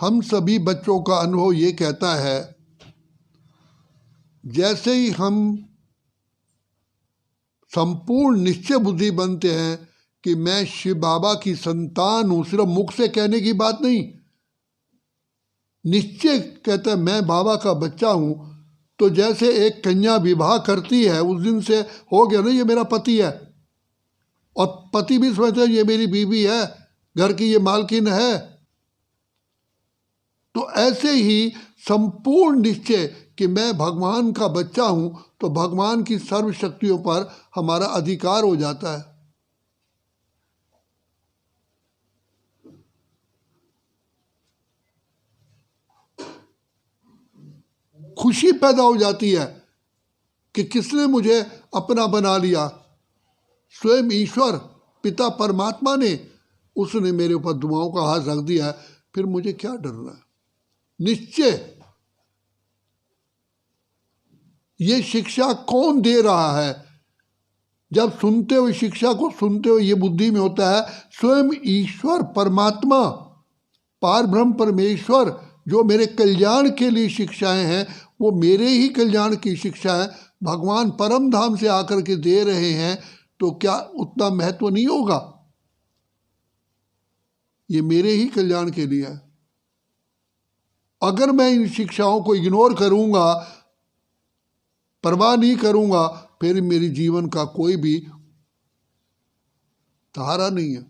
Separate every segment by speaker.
Speaker 1: हम सभी बच्चों का अनुभव ये कहता है, जैसे ही हम संपूर्ण निश्चय बुद्धि बनते हैं कि मैं शिव बाबा की संतान हूं, सिर्फ मुख से कहने की बात नहीं, निश्चय कहता है मैं बाबा का बच्चा हूं, तो जैसे एक कन्या विवाह करती है, उस दिन से हो गया ना ये मेरा पति है, और पति भी समझता है ये मेरी बीवी है, घर की ये मालकिन है। तो ऐसे ही संपूर्ण निश्चय कि मैं भगवान का बच्चा हूं, तो भगवान की सर्व शक्तियों पर हमारा अधिकार हो जाता है। खुशी पैदा हो जाती है कि किसने मुझे अपना बना लिया, स्वयं ईश्वर पिता परमात्मा ने, उसने मेरे ऊपर दुआओं का हाथ रख दिया है, फिर मुझे क्या डरना है। निश्चय ये शिक्षा कौन दे रहा है? जब सुनते हुए शिक्षा को सुनते हुए ये बुद्धि में होता है स्वयं ईश्वर परमात्मा पार ब्रह्म परमेश्वर जो मेरे कल्याण के लिए शिक्षाएं हैं, वो मेरे ही कल्याण की शिक्षाएं भगवान परम धाम से आकर के दे रहे हैं, तो क्या उतना महत्व नहीं होगा? ये मेरे ही कल्याण के लिए है। अगर मैं इन शिक्षाओं को इग्नोर करूंगा, परवाह नहीं करूंगा, फिर मेरे जीवन का कोई भी सहारा नहीं है।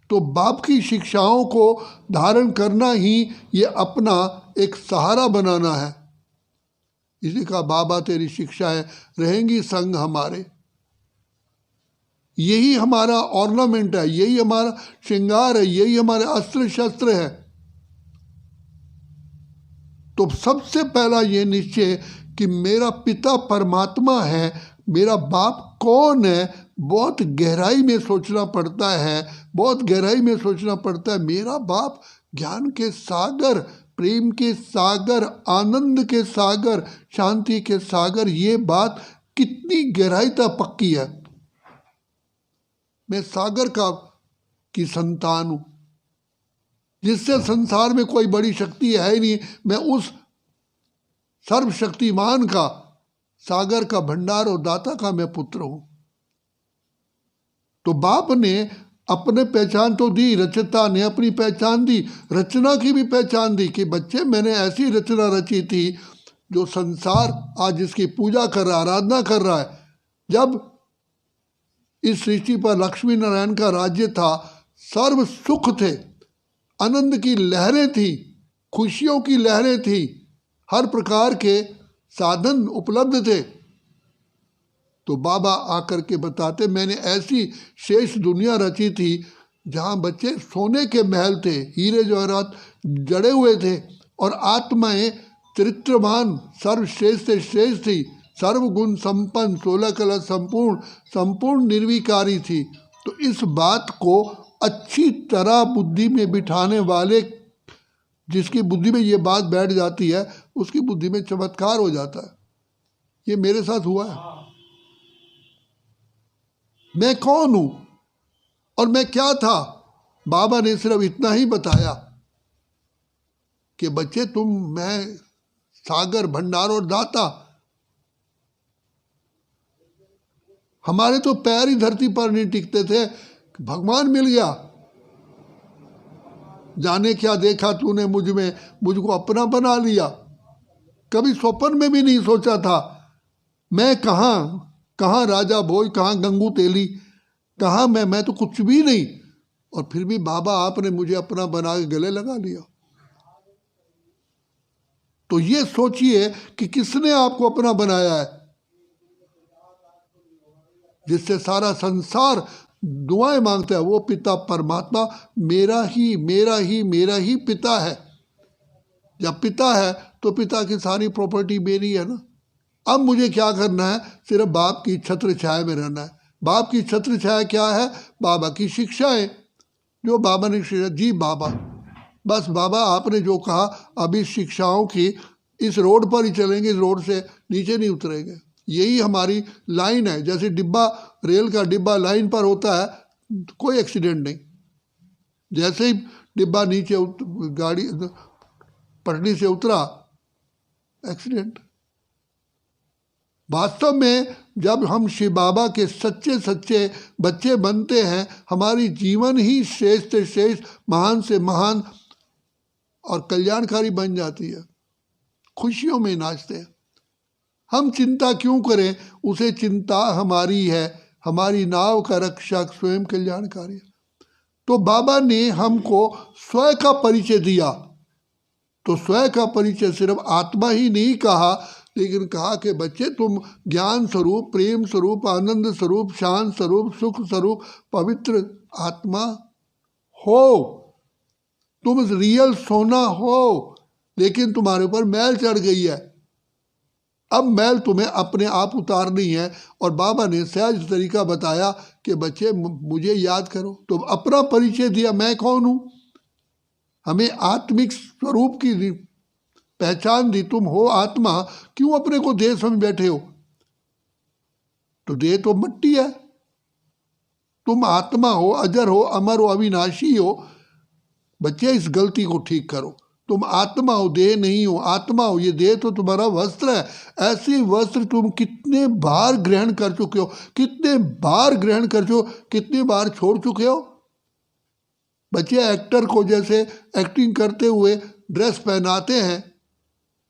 Speaker 1: तो बाप की शिक्षाओं को धारण करना ही ये अपना एक सहारा बनाना है। इसी का बाबा तेरी शिक्षाएं रहेंगी संग हमारे, यही हमारा ऑर्नामेंट है, यही हमारा श्रृंगार है, यही हमारे अस्त्र शस्त्र है। तो सबसे पहला ये निश्चय कि मेरा पिता परमात्मा है, मेरा बाप कौन है, बहुत गहराई में सोचना पड़ता है, बहुत गहराई में सोचना पड़ता है। मेरा बाप ज्ञान के सागर, प्रेम के सागर, आनंद के सागर, शांति के सागर, ये बात कितनी गहराई तक पक्की है। मैं सागर की संतान हूं, जिससे संसार में कोई बड़ी शक्ति है ही नहीं। मैं उस सर्वशक्तिमान का, सागर का भंडार और दाता का मैं पुत्र हूं। तो बाप ने अपने पहचान तो दी, रचता ने अपनी पहचान दी, रचना की भी पहचान दी कि बच्चे मैंने ऐसी रचना रची थी जो संसार आज जिसकी पूजा कर रहा, आराधना कर रहा है। जब इस सृष्टि पर लक्ष्मी नारायण का राज्य था, सर्व सुख थे, आनंद की लहरें थी, खुशियों की लहरें थी, हर प्रकार के साधन उपलब्ध थे। तो बाबा आकर के बताते मैंने ऐसी शेष दुनिया रची थी जहाँ बच्चे सोने के महल थे, हीरे जवाहरात जड़े हुए थे, और आत्माएं चरित्रवान सर्वश्रेष्ठ से श्रेष्ठ थी, सर्वगुण संपन्न, 16 कला संपूर्ण, संपूर्ण निर्विकारी थी। तो इस बात को अच्छी तरह बुद्धि में बिठाने वाले, जिसकी बुद्धि में ये बात बैठ जाती है, उसकी बुद्धि में चमत्कार हो जाता है। ये मेरे साथ हुआ है। मैं कौन हूं और मैं क्या था? बाबा ने सिर्फ इतना ही बताया कि बच्चे मैं सागर, भंडार और दाता। हमारे तो पैर ही धरती पर नहीं टिकते थे, भगवान मिल गया। जाने क्या देखा तूने मुझ में, मुझको अपना बना लिया। कभी स्वप्न में भी नहीं सोचा था मैं कहाँ राजा भोज, कहाँ गंगू तेली, कहाँ मैं तो कुछ भी नहीं। और फिर भी बाबा आपने मुझे अपना बना के गले लगा लिया। तो ये सोचिए कि किसने आपको अपना बनाया है, जिससे सारा संसार दुआएं मांगता है। वो पिता परमात्मा मेरा ही पिता है। जब पिता है तो पिता की सारी प्रॉपर्टी मेरी है ना। अब मुझे क्या करना है? सिर्फ बाप की छत्र छाया में रहना है। बाप की छत्र छाया क्या है? बाबा की शिक्षाएं, जो बाबा ने शिक्षा। जी बाबा, बस बाबा आपने जो कहा, अब इस शिक्षाओं की इस रोड पर ही चलेंगे, इस रोड से नीचे नहीं उतरेंगे। यही हमारी लाइन है। जैसे डिब्बा, रेल का डिब्बा लाइन पर होता है, कोई एक्सीडेंट नहीं। जैसे ही डिब्बा नीचे गाड़ी पटरी से उतरा, एक्सीडेंट। वास्तव में जब हम शिव बाबा के सच्चे सच्चे बच्चे बनते हैं, हमारी जीवन ही श्रेष्ठ से श्रेष्ठ, महान से महान और कल्याणकारी बन जाती है। खुशियों में नाचते हैं। हम चिंता क्यों करें, उसे चिंता हमारी है। हमारी नाव का रक्षक स्वयं कल्याणकारी है। तो बाबा ने हमको स्वयं का परिचय दिया। तो स्वयं का परिचय सिर्फ आत्मा ही नहीं कहा, लेकिन कहा कि बच्चे तुम ज्ञान स्वरूप, प्रेम स्वरूप, आनंद स्वरूप, शांत स्वरूप, सुख स्वरूप, पवित्र आत्मा हो। तुम रियल सोना हो, लेकिन तुम्हारे ऊपर मैल चढ़ गई है। अब मैल तुम्हें अपने आप उतारनी है। और बाबा ने सहज तरीका बताया कि बच्चे मुझे याद करो। तो अपना परिचय दिया, मैं कौन हूँ। हमें आत्मिक स्वरूप की पहचान दी, तुम हो आत्मा। क्यों अपने को देह समझ बैठे हो। तो देह तो मिट्टी है, तुम आत्मा हो, अजर हो, अमर हो, अविनाशी हो। बच्चे इस गलती को ठीक करो। तुम आत्मा हो, देह नहीं हो। आत्मा हो, ये देह तो तुम्हारा वस्त्र है। ऐसे वस्त्र तुम कितने बार ग्रहण कर चुके हो, कितने बार ग्रहण कर चुके हो, कितने बार छोड़ चुके हो। बच्चे एक्टर को जैसे एक्टिंग करते हुए ड्रेस पहनाते हैं,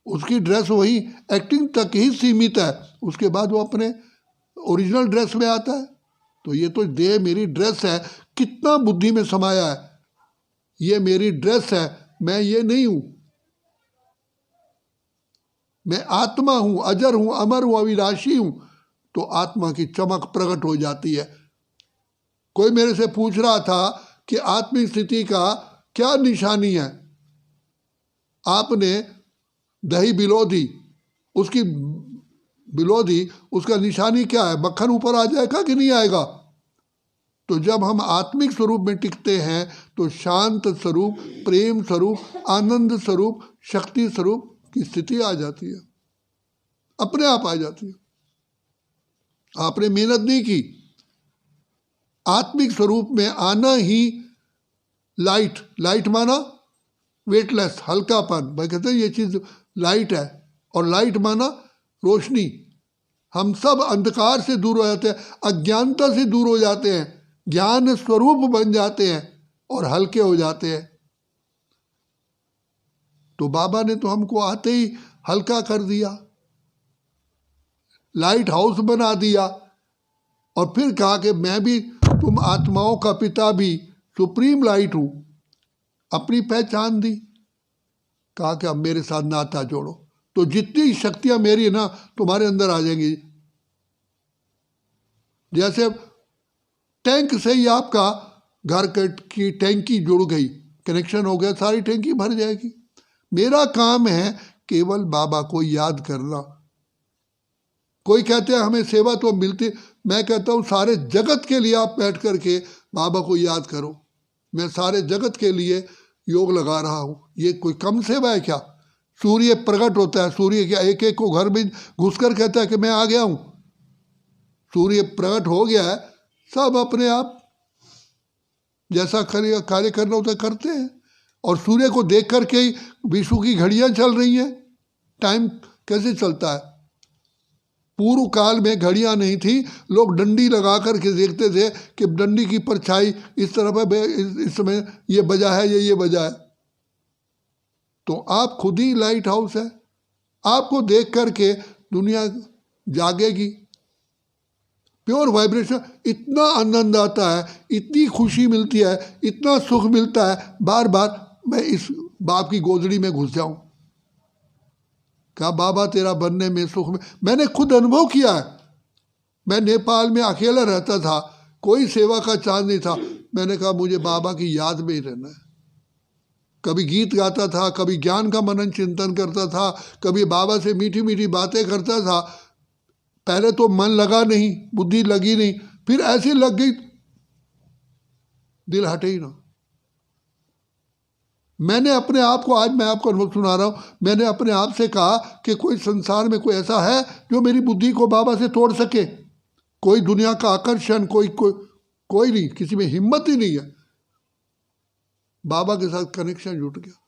Speaker 1: उसकी ड्रेस वही एक्टिंग तक ही सीमित है, उसके बाद वो अपने ओरिजिनल ड्रेस में आता है। तो ये तो देह मेरी ड्रेस है, कितना बुद्धि में समाया है। ये मेरी ड्रेस है, मैं ये नहीं हूं। मैं आत्मा हूं, अजर हूं, अमर हूं, अविनाशी हूं। तो आत्मा की चमक प्रकट हो जाती है। कोई मेरे से पूछ रहा था कि आत्मिक स्थिति का क्या निशानी है। आपने दही बिलो दी, उसकी बिलो दी, उसका निशानी क्या है। मक्खन ऊपर आ जाएगा कि नहीं आएगा। तो जब हम आत्मिक स्वरूप में टिकते हैं तो शांत स्वरूप, प्रेम स्वरूप, आनंद स्वरूप, शक्ति स्वरूप की स्थिति आ जाती है, अपने आप आ जाती है। आपने मेहनत नहीं की। आत्मिक स्वरूप में आना ही लाइट, लाइट माना वेटलेस, हल्कापन। भाई कहते हैं ये चीज लाइट है, और लाइट माना रोशनी। हम सब अंधकार से दूर हो जाते हैं, अज्ञानता से दूर हो जाते हैं, ज्ञान स्वरूप बन जाते हैं और हल्के हो जाते हैं। तो बाबा ने तो हमको आते ही हल्का कर दिया, लाइट हाउस बना दिया, और फिर कहा कि मैं भी तुम आत्माओं का पिता भी सुप्रीम लाइट हूं। अपनी पहचान दी, कहा कि अब मेरे साथ नाता जोड़ो। तो जितनी शक्तियां मेरी है ना, तुम्हारे अंदर आ जाएंगी। जैसे टैंक से ही आपका घर की टैंकी जुड़ गई, कनेक्शन हो गया, सारी टैंकी भर जाएगी। मेरा काम है केवल बाबा को याद करना। कोई कहते हैं हमें सेवा तो मिलती, मैं कहता हूँ सारे जगत के लिए आप बैठ करके बाबा को याद करो। मैं सारे जगत के लिए योग लगा रहा हूँ, ये कोई कम सेवा है क्या। सूर्य प्रकट होता है, सूर्य क्या एक एक को घर में घुसकर कहता है कि मैं आ गया हूँ। सूर्य प्रकट हो गया है, सब अपने आप जैसा कार्य करना होता है करते हैं। और सूर्य को देख करके ही विश्व की घड़ियां चल रही हैं। टाइम कैसे चलता है। पूर्व काल में घड़ियां नहीं थी, लोग डंडी लगा करके देखते थे कि डंडी की परछाई इस तरफ है, इस समय ये बजा है, ये बजा है। तो आप खुद ही लाइट हाउस है। आपको देख करके दुनिया जागेगी। प्योर वाइब्रेशन, इतना आनंद आता है, इतनी खुशी मिलती है, इतना सुख मिलता है। बार बार मैं इस बाप की गोदड़ी में घुस जाऊं। कहा बाबा तेरा बनने में सुख में, मैंने खुद अनुभव किया है। मैं नेपाल में अकेला रहता था, कोई सेवा का चांस नहीं था। मैंने कहा मुझे बाबा की याद में ही रहना है। कभी गीत गाता था, कभी ज्ञान का मनन चिंतन करता था, कभी बाबा से मीठी मीठी बातें करता था। पहले तो मन लगा नहीं, बुद्धि लगी नहीं, फिर ऐसी लग गई, दिल हटे ही ना। मैंने अपने आप को, आज मैं आपको अनुभव सुना रहा हूं, मैंने अपने आप से कहा कि कोई संसार में कोई ऐसा है जो मेरी बुद्धि को बाबा से तोड़ सके। कोई दुनिया का आकर्षण, कोई नहीं, किसी में हिम्मत ही नहीं है। बाबा के साथ कनेक्शन जुट गया।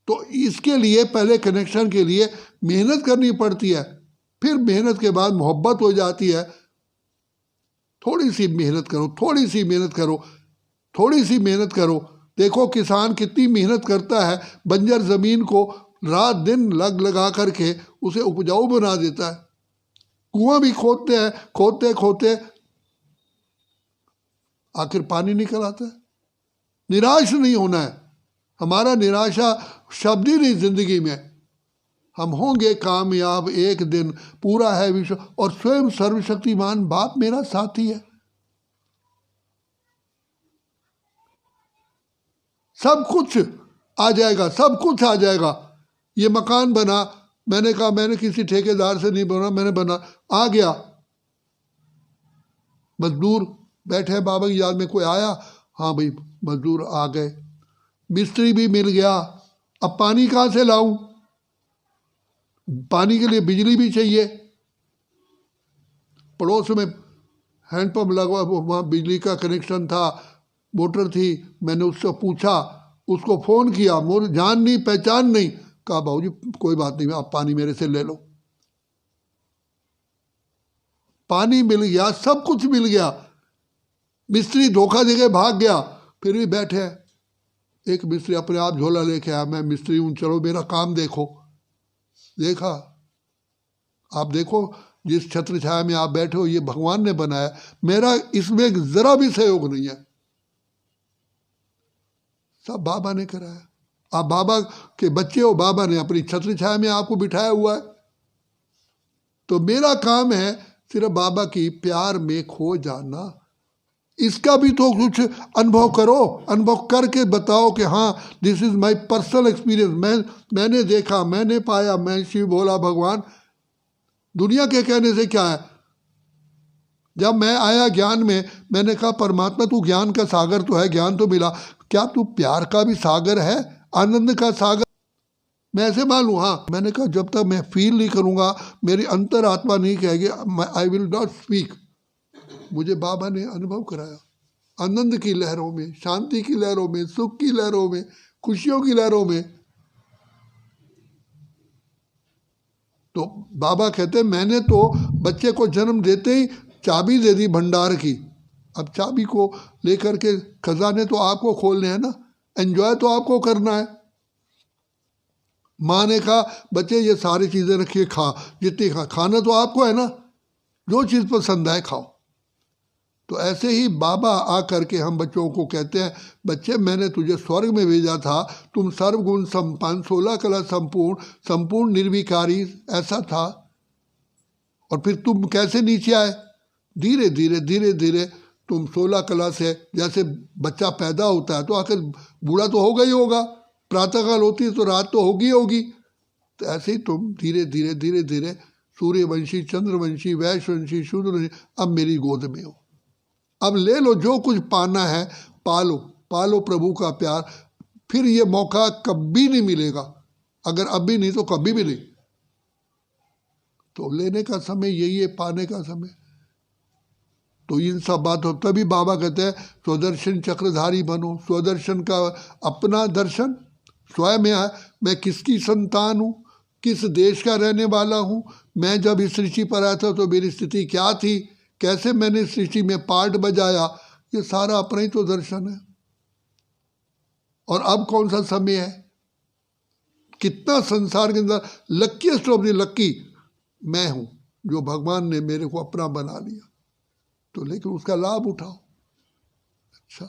Speaker 1: तो इसके लिए पहले कनेक्शन के लिए मेहनत करनी पड़ती है, फिर मेहनत के बाद मोहब्बत हो जाती है। थोड़ी सी मेहनत करो, थोड़ी सी मेहनत करो, थोड़ी सी मेहनत करो। देखो किसान कितनी मेहनत करता है, बंजर ज़मीन को रात दिन लगा करके उसे उपजाऊ बना देता है। कुआं भी खोदते हैं, खोदते खोदते आखिर पानी निकल आता है। निराश नहीं होना है, हमारा निराशा शब्द ही नहीं जिंदगी में। हम होंगे कामयाब एक दिन, पूरा है विश्व और स्वयं सर्वशक्तिमान बाप मेरा साथी है। सब कुछ आ जाएगा, सब कुछ आ जाएगा। ये मकान बना, मैंने कहा मैंने किसी ठेकेदार से नहीं बना, मैंने बना, आ गया। मजदूर बैठे बाबा की याद में, कोई आया, हाँ भाई मजदूर आ गए। मिस्त्री भी मिल गया। अब पानी कहाँ से लाऊं? पानी के लिए बिजली भी चाहिए। पड़ोस में हैंडपंप लगा, वहाँ बिजली का कनेक्शन था, मोटर थी। मैंने उससे पूछा, उसको फ़ोन किया, मोर जान नहीं पहचान नहीं, कहा बाबूजी कोई बात नहीं, आप पानी मेरे से ले लो। पानी मिल गया, सब कुछ मिल गया। मिस्त्री धोखा देके भाग गया, फिर भी बैठे। एक मिस्त्री अपने आप झोला लेके आया, मैं मिस्त्री हूँ, चलो मेरा काम देखो। देखा, आप देखो जिस छत्र छाया में आप बैठे हो ये भगवान ने बनाया, मेरा इसमें जरा भी सहयोग नहीं है, सब बाबा ने कराया। आप बाबा के बच्चे हो, बाबा ने अपनी छत्र छाया में आपको बिठाया हुआ है। तो मेरा काम है सिर्फ बाबा की प्यार में खो जाना। इसका भी तो कुछ अनुभव करो, अनुभव करके बताओ कि हाँ this is my personal experience, मैंने देखा, मैंने पाया, मैं शिव भोला भगवान। दुनिया के कहने से क्या है? जब मैं आया ज्ञान में, मैंने कहा परमात्मा तू ज्ञान का सागर तो है, ज्ञान तो मिला, क्या तू प्यार का भी सागर है, आनंद का सागर? मैं ऐसे मानूँ? हाँ। मैंने कहा जब तक मैं फील नहीं करूँगा, मेरी अंतरात्मा नहीं कहेगी, आई विल नॉट स्पीक। मुझे बाबा ने अनुभव कराया, आनंद की लहरों में, शांति की लहरों में, सुख की लहरों में, खुशियों की लहरों में। तो बाबा कहते मैंने तो बच्चे को जन्म देते ही चाबी दे दी भंडार की। अब चाबी को लेकर के खजाने तो आपको खोलने हैं ना, एंजॉय तो आपको करना है। माँ ने कहा बच्चे ये सारी चीज़ें रखिए, खा जितनी खाना तो आपको है ना, जो चीज़ पसंद आए खाओ। तो ऐसे ही बाबा आ करके हम बच्चों को कहते हैं, बच्चे मैंने तुझे स्वर्ग में भेजा था, तुम सर्वगुण संपन्न, 16 कला संपूर्ण, संपूर्ण निर्विकारी ऐसा था, और फिर तुम कैसे नीचे आए? धीरे धीरे धीरे धीरे तुम 16 कला से, जैसे बच्चा पैदा होता है तो आखिर बूढ़ा तो होगा ही होगा, प्रातःकाल होती है तो रात तो होगी होगी, तो ऐसे ही तुम धीरे धीरे धीरे धीरे सूर्यवंशी, चंद्रवंशी, वैश्यवंशी, शूद्रवंशी, अब मेरी गोद में हो। अब ले लो जो कुछ पाना है, पालो, पालो प्रभु का प्यार। फिर ये मौका कभी नहीं मिलेगा, अगर अभी नहीं तो कभी भी नहीं। तो लेने का समय यही है, पाने का समय। तो इन सब बातों, तभी बाबा कहते हैं स्वदर्शन चक्रधारी बनो। स्वदर्शन का अपना दर्शन स्वयं है, मैं किसकी संतान हूँ, किस देश का रहने वाला हूँ, मैं जब इस सृष्टि पर आया था तो मेरी स्थिति क्या थी, कैसे मैंने सृष्टि में पार्ट बजाया, ये सारा अपना ही तो दर्शन है। और अब कौन सा समय है, कितना संसार के अंदर लकीस्ट ऑफ द लकी मैं हूँ, जो भगवान ने मेरे को अपना बना लिया। तो लेकिन उसका लाभ उठाओ। अच्छा।